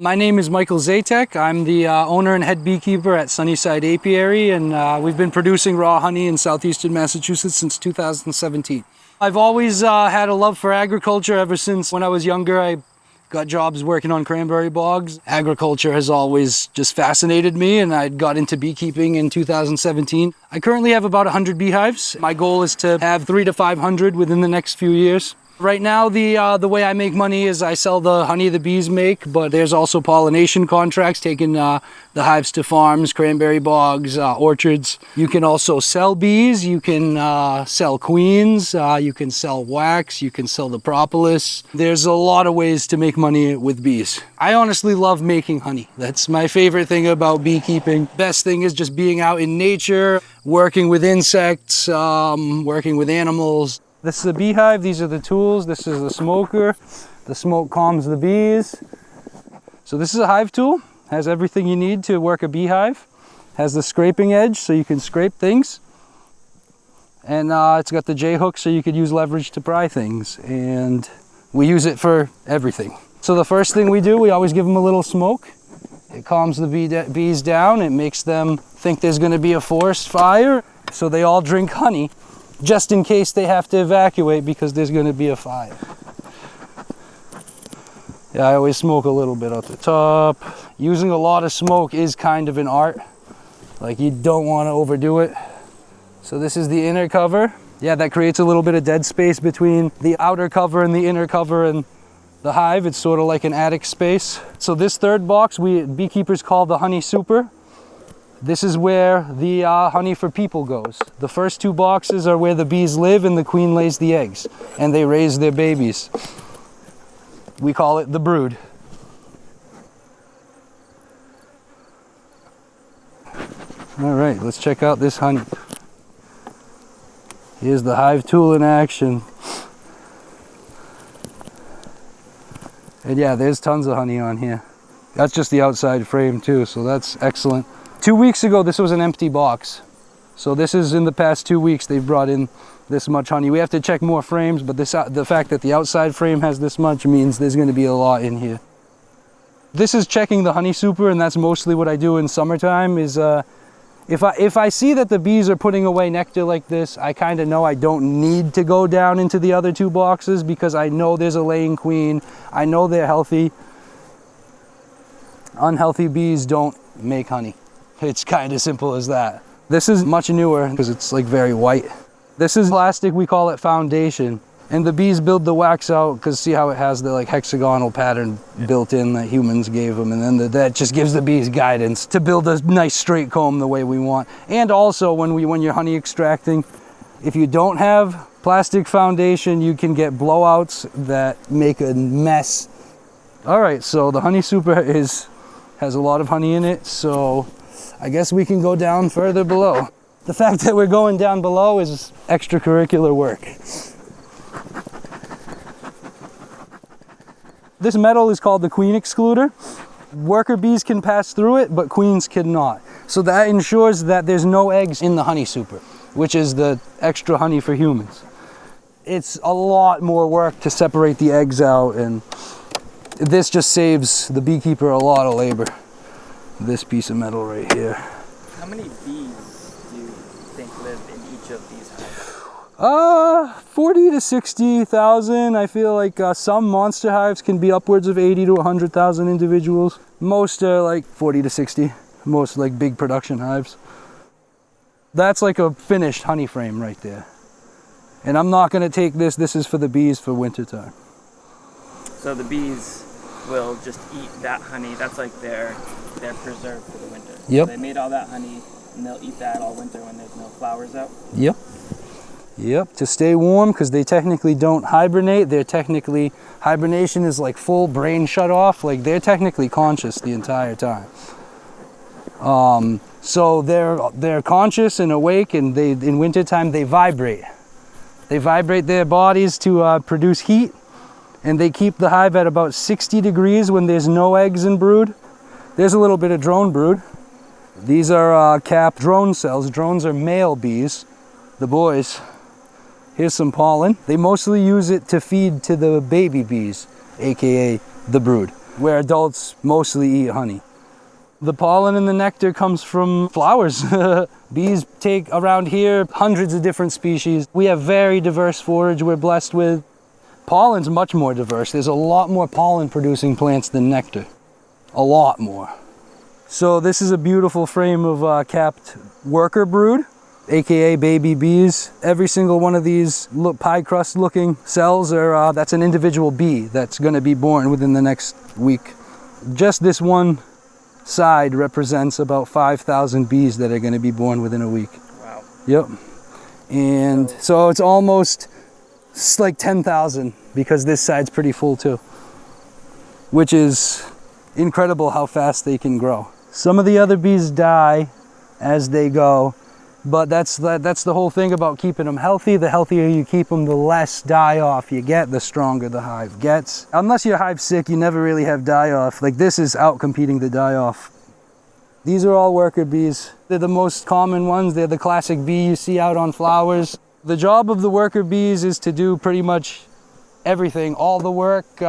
My name is Michael Zatek. I'm the owner and head beekeeper at Side Apiary, and we've been producing raw honey in southeastern Massachusetts since 2017. I've always had a love for agriculture ever since when I was younger. I got jobs working on cranberry bogs. Agriculture has always just fascinated me, and I got into beekeeping in 2017. I currently have about 100 beehives. My goal is to have 300 to 500 within the next few years. Right now, the way I make money is I sell the honey the bees make, but there's also pollination contracts, taking the hives to farms, cranberry bogs, orchards. You can also sell bees, you can sell queens, you can sell wax, you can sell the propolis. There's a lot of ways to make money with bees. I honestly love making honey. That's my favorite thing about beekeeping. Best thing is just being out in nature, working with insects, working with animals. This is a beehive, these are the tools, this is the smoker. The smoke calms the bees. So this is a hive tool, has everything you need to work a beehive. Has the scraping edge so you can scrape things. And it's got the J-hook so you could use leverage to pry things. And we use it for everything. So the first thing we do, we always give them a little smoke. It calms the bees down, it makes them think there's gonna be a forest fire. So they all drink honey, just in case they have to evacuate because there's going to be a fire. Yeah, I always smoke a little bit at the top. Using a lot of smoke is kind of an art. Like, you don't want to overdo it. So this is the inner cover. Yeah, that creates a little bit of dead space between the outer cover and the inner cover and the hive. It's sort of like an attic space. So this third box, beekeepers call the honey super. This is where the honey for people goes. The first two boxes are where the bees live and the queen lays the eggs and they raise their babies. We call it the brood. All right, let's check out this honey. Here's the hive tool in action. And yeah, there's tons of honey on here. That's just the outside frame too, so that's excellent. 2 weeks ago, this was an empty box. So this is in the past 2 weeks, they've brought in this much honey. We have to check more frames, but the fact that the outside frame has this much means there's gonna be a lot in here. This is checking the honey super, and that's mostly what I do in summertime is, if I see that the bees are putting away nectar like this, I kind of know I don't need to go down into the other two boxes because I know there's a laying queen. I know they're healthy. Unhealthy bees don't make honey. It's kind of simple as that. This is much newer because it's like very white. This is plastic, we call it foundation. And the bees build the wax out because see how it has the like hexagonal pattern built in that humans gave them. And then that just gives the bees guidance to build a nice straight comb the way we want. And also when you're honey extracting, if you don't have plastic foundation, you can get blowouts that make a mess. All right, so the honey super has a lot of honey in it. So I guess we can go down further below. The fact that we're going down below is extracurricular work. This metal is called the queen excluder. Worker bees can pass through it, but queens cannot. So that ensures that there's no eggs in the honey super, which is the extra honey for humans. It's a lot more work to separate the eggs out, and this just saves the beekeeper a lot of labor. This piece of metal right here. How many bees do you think live in each of these hives? 40 to 60,000. I feel like some monster hives can be upwards of 80 to 100,000 individuals. Most are like 40 to 60. Most like big production hives. That's like a finished honey frame right there. And I'm not gonna take this. This is for the bees for wintertime. So the bees will just eat that honey. That's like their preserve for the winter. Yep. So they made all that honey and they'll eat that all winter when there's no flowers out. Yep. Yep, to stay warm, because they technically don't hibernate. Hibernation is like full brain shut off. Like, they're technically conscious the entire time. So they're conscious and awake, and in wintertime they vibrate. They vibrate their bodies to produce heat, and they keep the hive at about 60 degrees when there's no eggs in brood. There's a little bit of drone brood. These are capped drone cells. Drones are male bees, the boys. Here's some pollen. They mostly use it to feed to the baby bees, aka the brood, where adults mostly eat honey. The pollen and the nectar comes from flowers. Bees take around here hundreds of different species. We have very diverse forage we're blessed with. Pollen's much more diverse. There's a lot more pollen producing plants than nectar. A lot more. So this is a beautiful frame of capped worker brood, aka baby bees. Every single one of these pie crust looking cells are that's an individual bee that's going to be born within the next week. Just this one side represents about 5,000 bees that are going to be born within a week. Wow. Yep. And so it's like 10,000, because this side's pretty full too, which is incredible how fast they can grow. Some of the other bees die as they go, but that's the whole thing about keeping them healthy. The healthier you keep them, the less die-off you get, the stronger the hive gets. Unless your hive's sick, you never really have die-off. Like, this is out-competing the die-off. These are all worker bees. They're the most common ones. They're the classic bee you see out on flowers. The job of the worker bees is to do pretty much everything, all the work.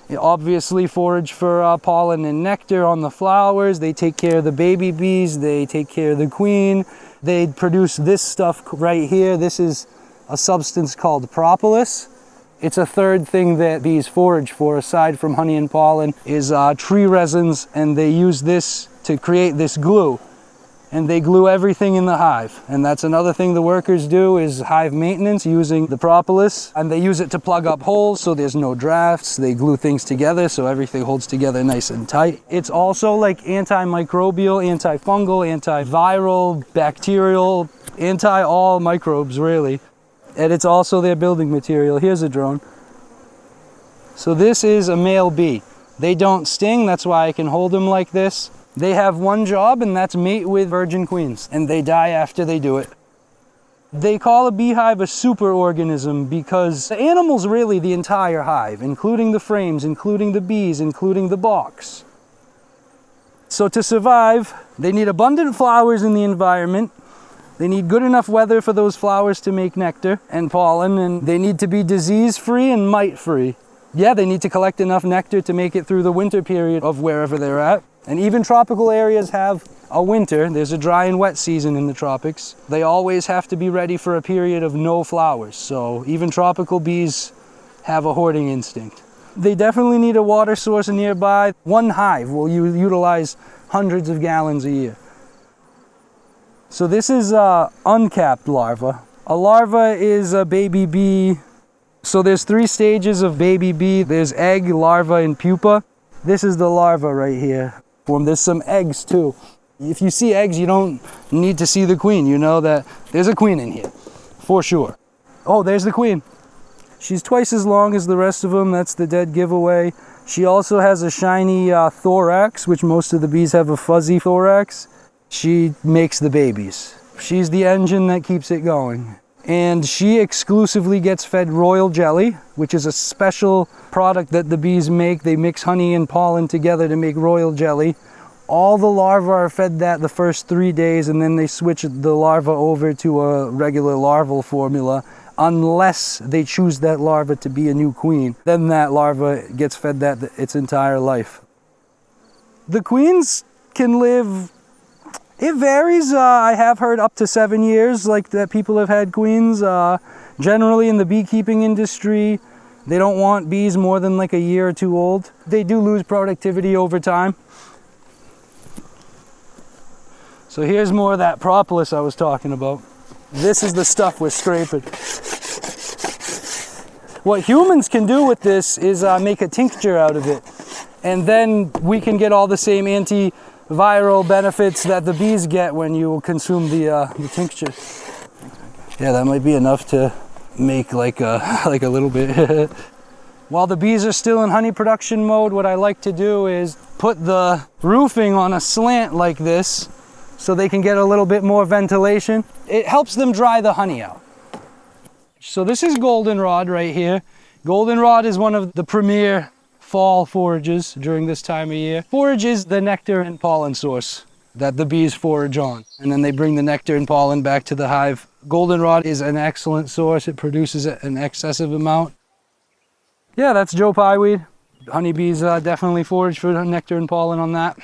Obviously forage for pollen and nectar on the flowers. They take care of the baby bees. They take care of the queen. They produce this stuff right here. This is a substance called propolis. It's a third thing that bees forage for, aside from honey and pollen, is tree resins, and they use this to create this glue. And they glue everything in the hive. And that's another thing the workers do, is hive maintenance using the propolis. And they use it to plug up holes so there's no drafts. They glue things together so everything holds together nice and tight. It's also like antimicrobial, antifungal, antiviral, bacterial, anti-all microbes, really. And it's also their building material. Here's a drone. So this is a male bee. They don't sting, that's why I can hold them like this. They have one job, and that's mate with virgin queens, and they die after they do it. They call a beehive a superorganism because the animal's really the entire hive, including the frames, including the bees, including the box. So to survive, they need abundant flowers in the environment. They need good enough weather for those flowers to make nectar and pollen, and they need to be disease-free and mite-free. Yeah, they need to collect enough nectar to make it through the winter period of wherever they're at. And even tropical areas have a winter. There's a dry and wet season in the tropics. They always have to be ready for a period of no flowers. So even tropical bees have a hoarding instinct. They definitely need a water source nearby. One hive will utilize hundreds of gallons a year. So this is uncapped larva. A larva is a baby bee. So there's 3 stages of baby bee. There's egg, larva, and pupa. This is the larva right here. There's some eggs too. If you see eggs, you don't need to see the queen. You know that there's a queen in here, for sure. Oh, there's the queen. She's twice as long as the rest of them. That's the dead giveaway. She also has a shiny thorax, which most of the bees have a fuzzy thorax. She makes the babies. She's the engine that keeps it going. And she exclusively gets fed royal jelly, which is a special product that the bees make. They mix honey and pollen together to make royal jelly. All the larvae are fed that the first 3 days, and then they switch the larva over to a regular larval formula, unless they choose that larva to be a new queen. Then that larva gets fed that its entire life. The queens can live, it varies. I have heard up to 7 years, like that people have had queens. Generally in the beekeeping industry, they don't want bees more than like a year or 2 old. They do lose productivity over time. So here's more of that propolis I was talking about. This is the stuff we're scraping. What humans can do with this is make a tincture out of it. And then we can get all the same antiviral benefits that the bees get when you consume the tincture. Yeah, that might be enough to make like a, like a little bit. While the bees are still in honey production mode, what I like to do is put the roofing on a slant like this so they can get a little bit more ventilation. It helps them dry the honey out. So this is goldenrod right here. Goldenrod is one of the premier fall forages during this time of year. Forage is the nectar and pollen source that the bees forage on, and then they bring the nectar and pollen back to the hive. Goldenrod is an excellent source. It produces an excessive amount. Yeah, that's Joe Pieweed. Honeybees definitely forage for nectar and pollen on that.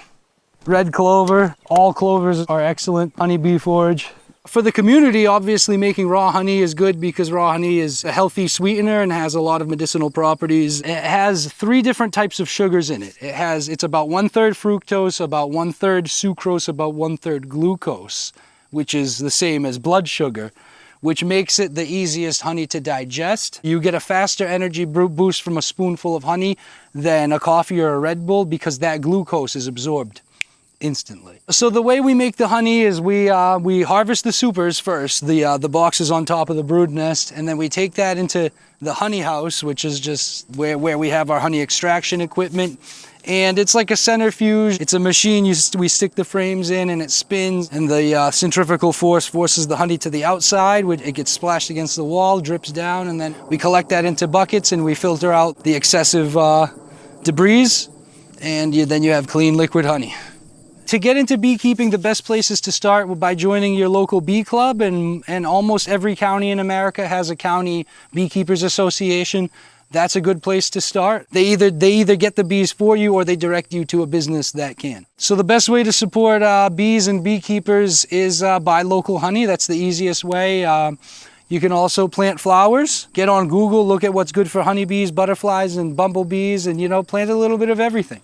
Red clover, all clovers are excellent honeybee forage. For the community, obviously making raw honey is good because raw honey is a healthy sweetener and has a lot of medicinal properties. It has 3 different types of sugars in it. It's about 1/3 fructose, about 1/3 sucrose, about 1/3 glucose, which is the same as blood sugar, which makes it the easiest honey to digest. You get a faster energy boost from a spoonful of honey than a coffee or a Red Bull because that glucose is absorbed instantly. So the way we make the honey is we harvest the supers first, the boxes on top of the brood nest, and then we take that into the honey house, which is just where we have our honey extraction equipment. And it's like a centrifuge. It's a machine we stick the frames in and it spins, and the centrifugal force forces the honey to the outside. It gets splashed against the wall, drips down, and then we collect that into buckets and we filter out the excessive debris, and then you have clean liquid honey. To get into beekeeping, the best place is to start by joining your local bee club, and almost every county in America has a county beekeepers association. That's a good place to start. They either get the bees for you or they direct you to a business that can. So the best way to support bees and beekeepers is buy local honey. That's the easiest way. You can also plant flowers. Get on Google, look at what's good for honeybees, butterflies, and bumblebees, and plant a little bit of everything.